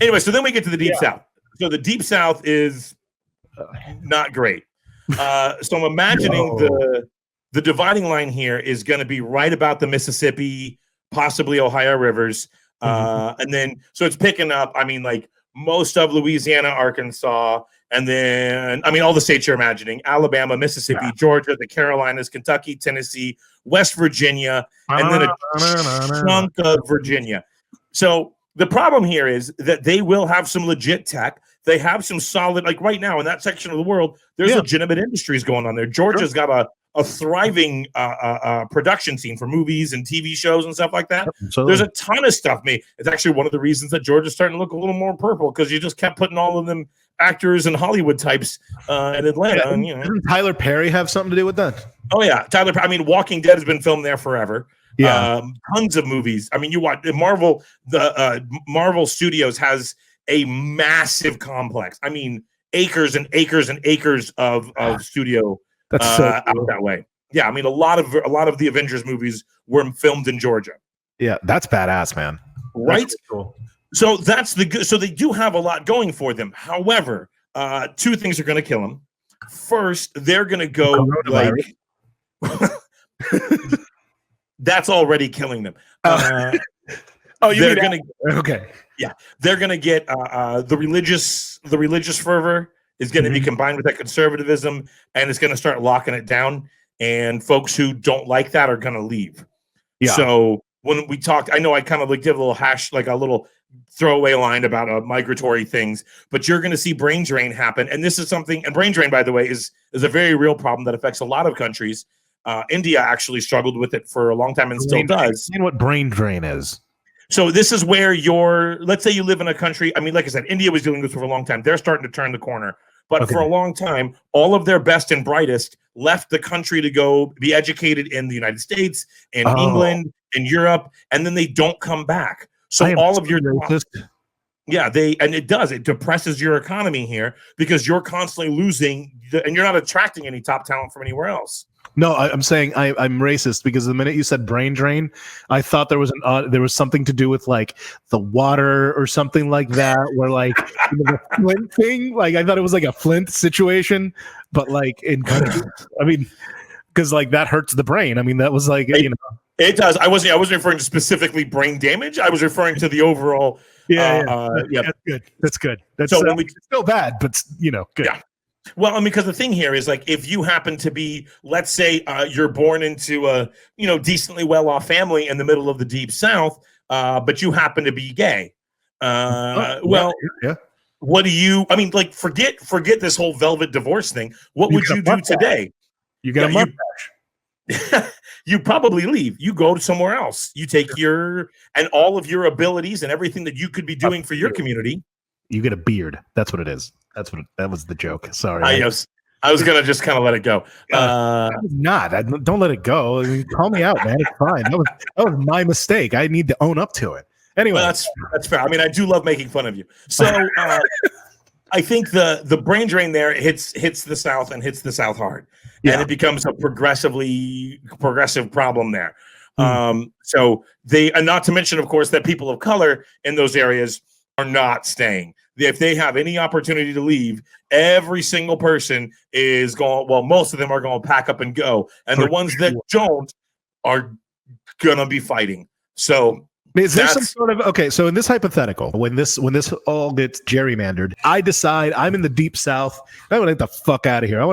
Anyway, so then we get to the Deep South. So the Deep South is not great. So I'm imagining the dividing line here is going to be right about the Mississippi, possibly Ohio rivers. And then, so it's picking up, I mean, like most of Louisiana, Arkansas, and then, I mean, all the states you're imagining, Alabama, Mississippi, Georgia, the Carolinas, Kentucky, Tennessee, West Virginia, and then a chunk of Virginia. So the problem here is that they will have some legit tech. They have some solid, like right now in that section of the world, there's legitimate industries going on there. Georgia's got a thriving production scene for movies and TV shows and stuff like that. There's a ton of stuff made. It's actually one of the reasons that Georgia's starting to look a little more purple, because you just kept putting all of them actors and Hollywood types in Atlanta. And, you know, didn't Tyler Perry have something to do with that? Oh yeah, Tyler. I mean, Walking Dead has been filmed there forever. Yeah, tons of movies. I mean, you watch Marvel. The Marvel Studios has a massive complex. I mean, acres and acres and acres of studio. That's so cool. Out that way. Yeah, I mean, a lot of the Avengers movies were filmed in Georgia. Yeah, that's badass, man. Right. That's cool. So that's the good. So they do have a lot going for them. However, two things are going to kill them. First, they're going to go like that's already killing them. They're going to okay. Yeah, they're going to get the religious fervor is going to be combined with that conservatism, and it's going to start locking it down. And folks who don't like that are going to leave. Yeah. So when we talked, I know I kind of like did a little like a little throwaway line about migratory things, but you're going to see brain drain happen. And this is something, and brain drain, by the way, is a very real problem that affects a lot of countries. India actually struggled with it for a long time and still does. Explain what brain drain is. So this is where let's say you live in a country. I mean, like I said, India was dealing with this for a long time. They're starting to turn the corner. But for a long time, all of their best and brightest left the country to go be educated in the United States, in England, in Europe, and then they don't come back. So all of your it depresses your economy here because you're constantly losing, and you're not attracting any top talent from anywhere else. No, I'm saying I'm racist because the minute you said brain drain, I thought there was something to do with like the water or something like that, where like the Flint thing. Like I thought it was like a Flint situation, but like in countries, I mean, because like that hurts the brain. I mean, that was like it does. I wasn't referring to specifically brain damage. I was referring to the overall. That's good. That's good. That's so when it's still bad, but good. Yeah. Well, I mean, because the thing here is like if you happen to be, let's say, you're born into a decently well-off family in the middle of the Deep South, but you happen to be gay. What do you? I mean, like forget this whole velvet divorce thing. What would you do today? You get a mustache. You probably leave. You go to somewhere else. You take and all of your abilities and everything that you could be doing for your community. You get a beard. That's what it is. That was the joke. Sorry. I was gonna just kind of let it go. Don't let it go. I mean, call me out, man. It's fine. That was my mistake. I need to own up to it. Anyway, well, that's fair. I mean, I do love making fun of you. So I think the brain drain there hits the South and hits the South hard, and it becomes a progressive problem there. So and not to mention, of course, that people of color in those areas are not staying. If they have any opportunity to leave, every single person is going. Well, most of them are going to pack up and go, and the ones that don't are going to be fighting. So, is there some sort of so in this hypothetical, when this all gets gerrymandered, I decide I'm in the Deep South. I want to get the fuck out of here. I want